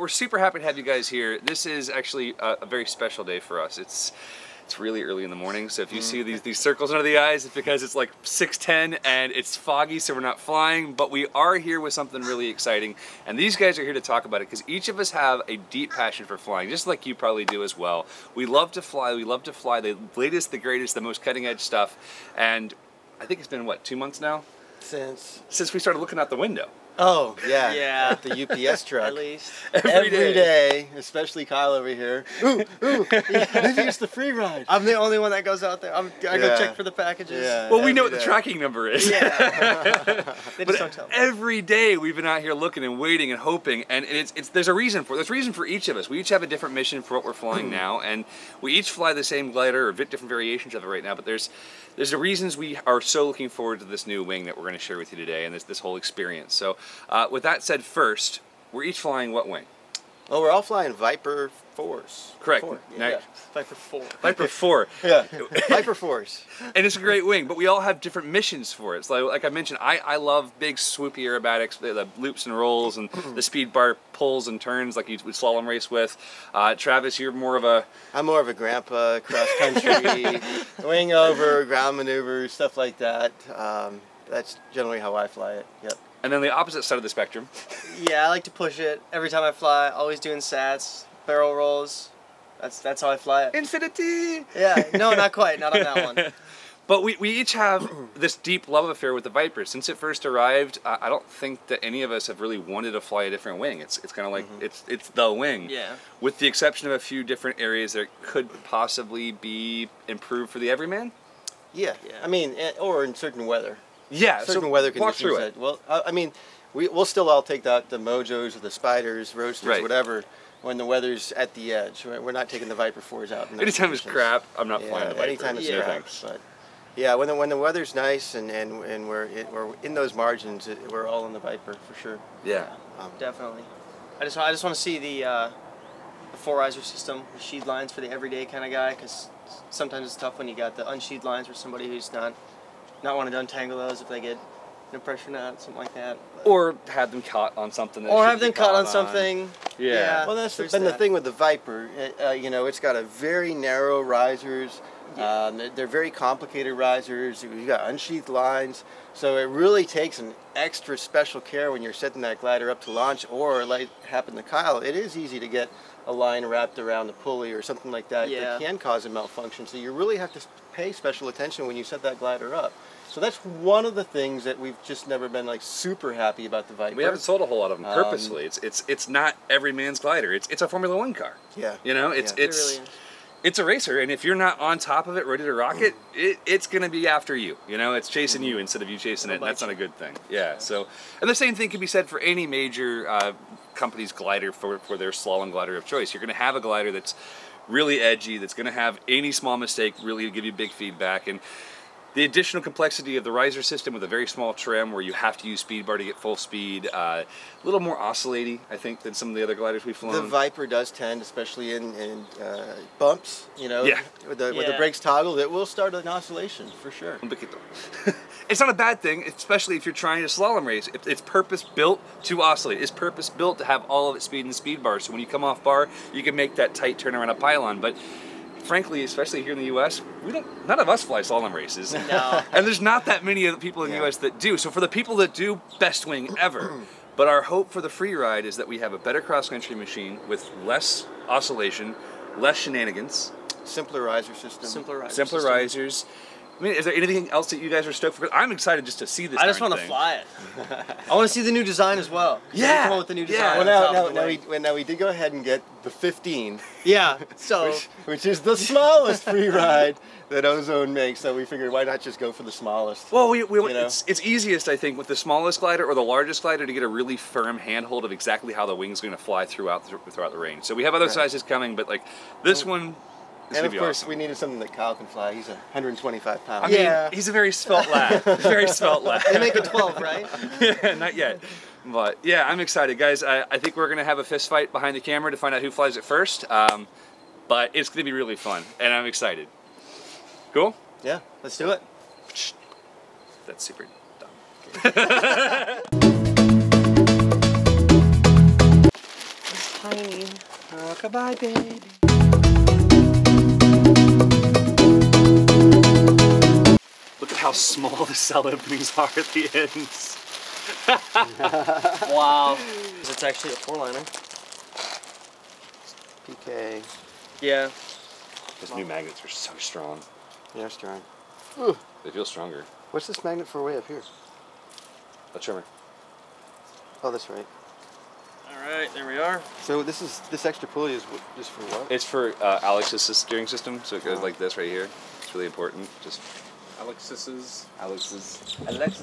we're super happy to have you guys here. This is actually a very special day for us. It's really early in the morning, so if you see these circles under the eyes, it's because it's like 6:10 and it's foggy, so we're not flying, but we are here with something really exciting, and these guys are here to talk about it because each of us have a deep passion for flying, just like you probably do as well. We love to fly the latest, the greatest, the most cutting edge stuff, and I think it's been, what, 2 months now? Since we started looking out the window. Oh, yeah. Yeah. At the UPS truck. At least. Every day, especially Kyle over here. Ooh, maybe it's the free ride. I'm the only one that goes out there. I go check for the packages. Yeah, well, we know what the tracking number is. Yeah. They just don't tell me. Every day we've been out here looking and waiting and hoping, and there's a reason for it. There's a reason for each of us. We each have a different mission for what we're flying now, and we each fly the same glider or different variations of it right now, but there's the reasons we are so looking forward to this new wing that we're going to share with you today and this whole experience. So with that said, first, we're each flying what wing? Well, we're all flying Viper 4s. Correct. Yeah. Viper 4. Viper 4. Yeah, Viper 4s. And it's a great wing, but we all have different missions for it. So like I mentioned, I love big swoopy aerobatics, the loops and rolls and the speed bar pulls and turns like you would slalom race with. Travis, you're more of a... I'm more of a grandpa, cross country, wing over, ground maneuvers, stuff like that. That's generally how I fly it. Yep. And then the opposite side of the spectrum. Yeah, I like to push it every time I fly. Always doing sats, barrel rolls. That's how I fly it. Infinity! Yeah, no, not quite. Not on that one. But we each have this deep love affair with the Viper. Since it first arrived, I don't think that any of us have really wanted to fly a different wing. It's kind of like, it's the wing. Yeah. With the exception of a few different areas that could possibly be improved for the everyman. Yeah. I mean, or in certain weather. Yeah, certain weather conditions. That, well, I mean, we'll still all take the Mojos or the Spiders, Roasters, whatever, when the weather's at the edge. We're not taking the Viper 4s out. Anytime it's crap, I'm not flying the Viper. Anytime it's crap. But yeah, when the weather's nice and we're in those margins, we're all in the Viper for sure. Yeah, definitely. I just want to see the four-riser system, the sheath lines for the everyday kind of guy, because sometimes it's tough when you got the unsheathed lines for somebody who's not wanting to untangle those if they get in a pressure knot, something like that. But or have them caught on something. Or have them caught on something. Yeah. Well, that's been the thing with the Viper. You know, it's got a very narrow risers. They're very complicated risers. You've got unsheathed lines. So it really takes an extra special care when you're setting that glider up to launch, or like happened to Kyle, it is easy to get a line wrapped around the pulley or something like that that can cause a malfunction. So you really have to pay special attention when you set that glider up. So that's one of the things that we've just never been like super happy about the Viper. We haven't sold a whole lot of them purposely. It's not every man's glider. It's a Formula One car. Yeah. You know, it's a racer, and if you're not on top of it, ready to rock it, it's going to be after you. You know, it's chasing you instead of you chasing it, and that's not a good thing. Yeah. So, and the same thing can be said for any major company's glider for their slalom glider of choice. You're going to have a glider that's really edgy, that's going to have any small mistake really give you big feedback, and the additional complexity of the riser system with a very small trim where you have to use speed bar to get full speed, a little more oscillating, I think, than some of the other gliders we've flown. The Viper does tend, especially in bumps, you know, with the brakes toggled, it will start an oscillation for sure. It's not a bad thing, especially if you're trying to slalom race. It's purpose-built to oscillate. It's purpose-built to have all of its speed in the speed bar, so when you come off bar, you can make that tight turn around a pylon. But frankly, especially here in the U.S., none of us fly slalom races. No. And there's not that many of the people in the U.S. that do. So for the people that do, best wing ever. But our hope for the free ride is that we have a better cross-country machine with less oscillation, less shenanigans. Simpler riser system. Simpler risers. I mean, is there anything else that you guys are stoked for? I'm excited just to see this. I just want to fly it. I want to see the new design as well. Yeah. Come up with the new design. Well, now we did go ahead and get the 15. Yeah. So which is the smallest free ride that Ozone makes. So we figured, why not just go for the smallest? Well, it's easiest, I think, with the smallest glider or the largest glider to get a really firm handhold of exactly how the wing's going to fly throughout the range. So we have other sizes coming, but like this one. And of course, we needed something that Kyle can fly. He's 125 pounds. I mean, he's a very svelte lad. Very svelte lad. They make it 12, right? Yeah, not yet. But yeah, I'm excited, guys. I think we're gonna have a fist fight behind the camera to find out who flies it first. But it's gonna be really fun, and I'm excited. Cool? Yeah, let's do it. That's super dumb. tiny. Oh, goodbye, baby. Look at how small the cell openings are at the ends. Wow. It's actually a 4-liner. PK. Yeah. Those new magnets are so strong. Yeah, strong. Ooh. They feel stronger. What's this magnet for way up here? A trimmer. Oh, that's right. Alright, there we are. So this extra pulley is just for what? It's for Alex's steering system, so it goes like this right here. It's really important. Just Alex's.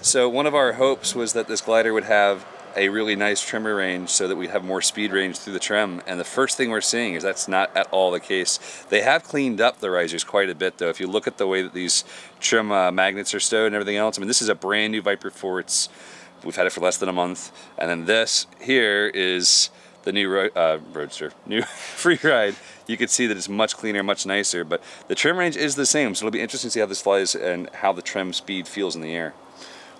So one of our hopes was that this glider would have a really nice trimmer range so that we'd have more speed range through the trim, and the first thing we're seeing is that's not at all the case. They have cleaned up the risers quite a bit though. If you look at the way that these trim magnets are stowed and everything else, I mean, this is a brand new Viper 4. We've had it for less than a month, and then this here is the new Roadster, new Freeride. You can see that it's much cleaner, much nicer, but the trim range is the same, so it'll be interesting to see how this flies and how the trim speed feels in the air.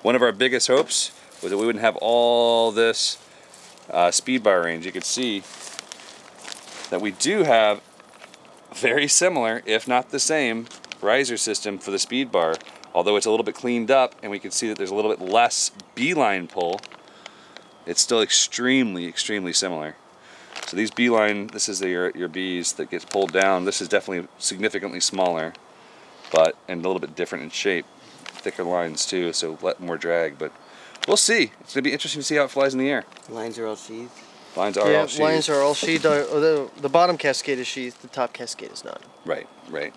One of our biggest hopes was that we wouldn't have all this speed bar range. You can see that we do have very similar, if not the same, riser system for the speed bar. Although it's a little bit cleaned up and we can see that there's a little bit less beeline pull, it's still extremely, extremely similar. So these beeline, this is your bees that gets pulled down. This is definitely significantly smaller, but and a little bit different in shape. Thicker lines too, so more drag, but we'll see. It's gonna be interesting to see how it flies in the air. Lines are all sheathed. Lines are all sheathed. Lines are all sheathed. The bottom cascade is sheathed, the top cascade is not. Right, right.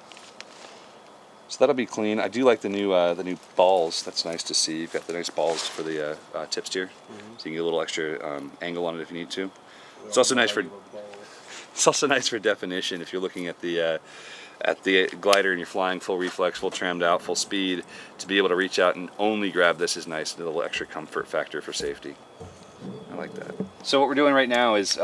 So that'll be clean. I do like the new balls. That's nice to see. You've got the nice balls for the tip steer, so you can get a little extra angle on it if you need to. It's also nice for definition if you're looking at the glider and you're flying full reflex, full trimmed out, full speed. To be able to reach out and only grab this is nice. A little extra comfort factor for safety. I like that. So what we're doing right now is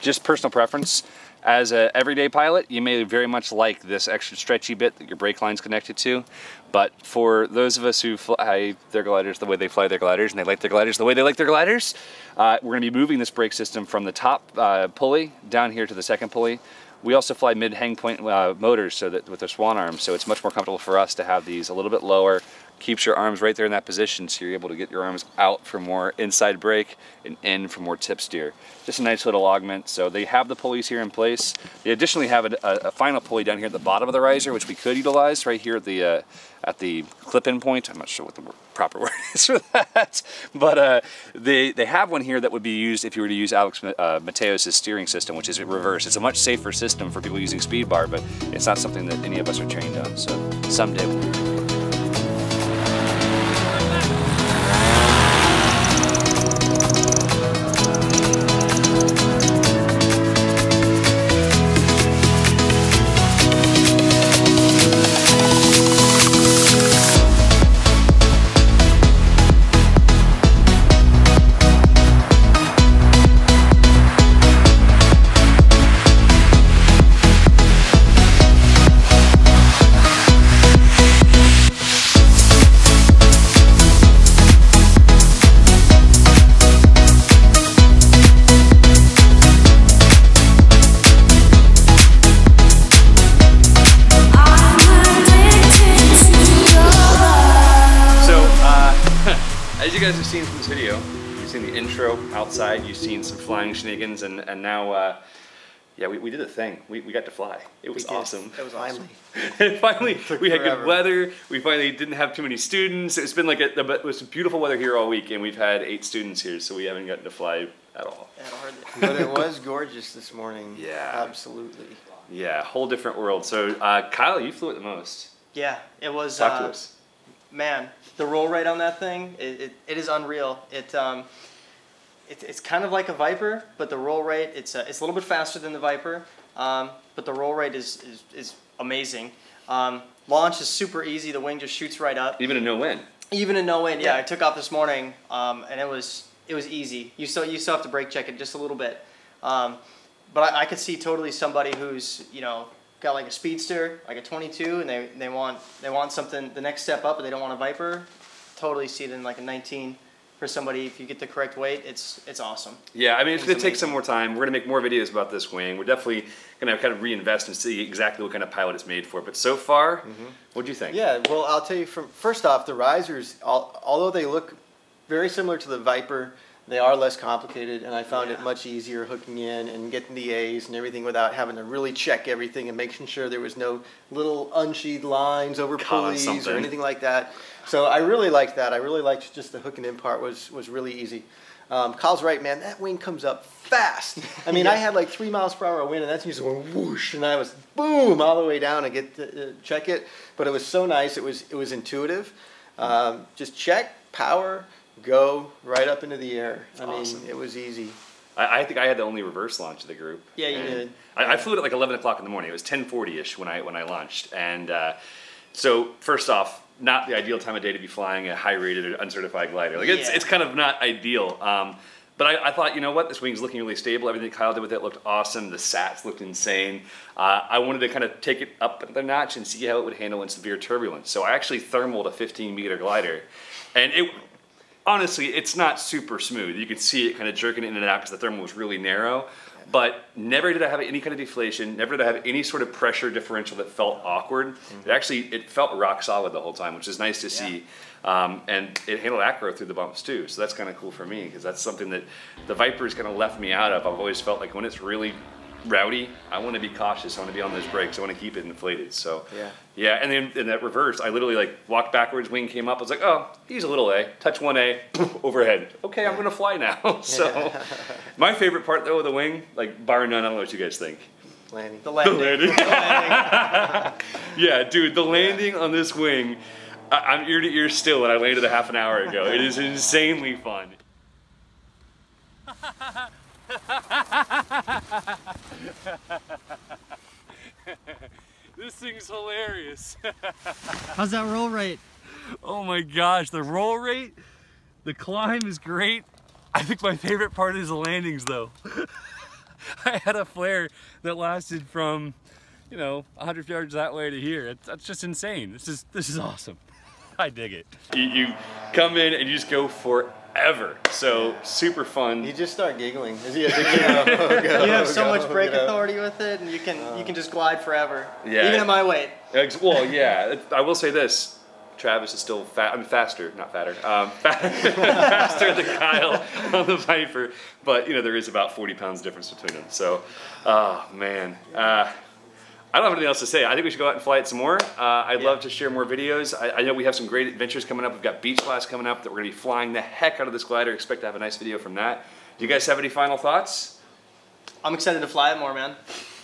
just personal preference. As an everyday pilot, you may very much like this extra stretchy bit that your brake line's connected to, but for those of us who fly their gliders the way they fly their gliders, and they like their gliders the way they like their gliders, we're going to be moving this brake system from the top pulley down here to the second pulley. We also fly mid-hang point motors so that with their swan arms, so it's much more comfortable for us to have these a little bit lower, keeps your arms right there in that position so you're able to get your arms out for more inside brake and in for more tip steer. Just a nice little augment. So they have the pulleys here in place. They additionally have a final pulley down here at the bottom of the riser, which we could utilize right here at the clip-in point. I'm not sure what the proper word is for that, but they have one here that would be used if you were to use Alex Mateos' steering system, which is reverse. It's a much safer system for people using speed bar, but it's not something that any of us are trained on. So someday we'll as you guys have seen from this video, you've seen the intro outside, you've seen some flying shenanigans, and now, yeah, we did a thing. We got to fly. It was awesome. It was awesome. And finally, we had good weather. We finally didn't have too many students. It's been like it was beautiful weather here all week, and we've had 8 students here, so we haven't gotten to fly at all. But it was gorgeous this morning. Yeah. Absolutely. Yeah, whole different world. So, Kyle, you flew it the most. Yeah, it was. Talk to us. Man, the roll rate on that thing, it is unreal. It's kind of like a Viper, but the roll rate, it's a little bit faster than the Viper, but the roll rate is amazing. Launch is super easy. The wing just shoots right up. Even in no wind. Even in no wind, yeah. I took off this morning, and it was easy. You still have to brake check it just a little bit, but I could see totally somebody who's got like a speedster, like a 22, and they want something the next step up, but they don't want a Viper. Totally see it in like a 19 for for somebody. If you get the correct weight, it's awesome. Yeah, I mean, it's going to take some more time. We're going to make more videos about this wing. We're definitely going to kind of reinvest and see exactly what kind of pilot it's made for. But so far, what do you think? Yeah, well, I'll tell you, first off, the risers, although they look very similar to the Viper, they are less complicated, and I found it much easier hooking in and getting the A's and everything without having to really check everything and making sure there was no little unsheathed lines over pulleys or anything like that. So I really liked that. I really liked just the hooking in part was really easy. Kyle's right, man. That wing comes up fast. I mean, I had like 3 miles per hour wind, and that's just going whoosh, and I was boom all the way down to get to check it. But it was so nice. It was intuitive. Just check, power, go right up into the air. I mean, it was easy. I think I had the only reverse launch of the group. Yeah, you did. I flew it at like 11 o'clock in the morning. It was 10:40ish when I launched, and so first off, not the ideal time of day to be flying a high-rated or uncertified glider. Like it's kind of not ideal. But I thought, you know what, this wing's looking really stable. Everything Kyle did with it looked awesome. The SATs looked insane. I wanted to kind of take it up another notch and see how it would handle in severe turbulence. So I actually thermaled a 15-meter glider, and honestly, it's not super smooth. You can see it kind of jerking in and out because the thermal was really narrow. But never did I have any kind of deflation. Never did I have any sort of pressure differential that felt awkward. It felt rock solid the whole time, which is nice to see. And it handled acro through the bumps too. So that's kind of cool for me because that's something that the Viper's kind of left me out of. I've always felt like when it's really rowdy, I want to be cautious. I want to be on those brakes. I want to keep it inflated. So yeah. And then in that reverse, I literally like walked backwards. Wing came up. I was like, oh, he's a little A. Touch 1A, overhead. Okay, I'm going to fly now. So my favorite part though of the wing, like bar none. I don't know what you guys think. Landing. The landing. The landing. Yeah, dude, the landing on this wing. I'm ear to ear still, and I landed a half an hour ago. It is insanely fun. This thing's hilarious. How's that roll rate? Oh my gosh, the roll rate, the climb is great. I think my favorite part is the landings though. I had a flare that lasted from, 100 yards that way to here. That's just insane. This is awesome. I dig it. You come in and you just go forever. So super fun. You just start giggling. You have so much brake authority with it, and you can just glide forever. Yeah. Even at my weight. Well, yeah. I will say this. Travis is still faster, not fatter. Faster than Kyle on the Viper, but there is about 40 pounds difference between them. So, oh man. I don't have anything else to say. I think we should go out and fly it some more. I'd love to share more videos. I know we have some great adventures coming up. We've got beach class coming up that we're going to be flying the heck out of this glider. Expect to have a nice video from that. Do you guys have any final thoughts? I'm excited to fly it more, man.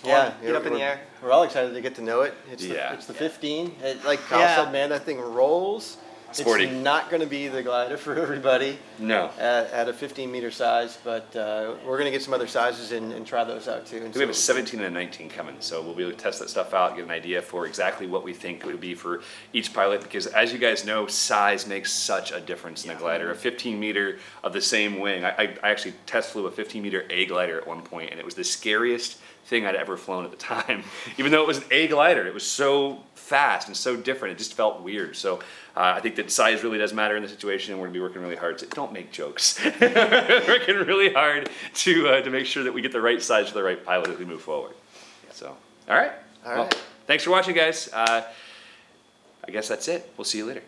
Yeah, get up in the air. We're all excited to get to know it. It's the 15. Like Kyle said, man, that thing rolls. Sporty. It's not going to be the glider for everybody. No. At a 15-meter size, but we're going to get some other sizes and try those out too. And we have a 17 and a 19 coming, so we'll be able to test that stuff out, get an idea for exactly what we think it would be for each pilot, because as you guys know, size makes such a difference in a glider. A 15-meter of the same wing. I actually test flew a 15-meter A glider at one point, and it was the scariest thing I'd ever flown at the time. Even though it was an A glider, it was so fast and so different, it just felt weird. So I think that size really does matter in the situation, and we're going to be working really hard to, don't make jokes, working really hard to make sure that we get the right size for the right pilot as we move forward. So, all right. Well, thanks for watching, guys. I guess that's it. We'll see you later.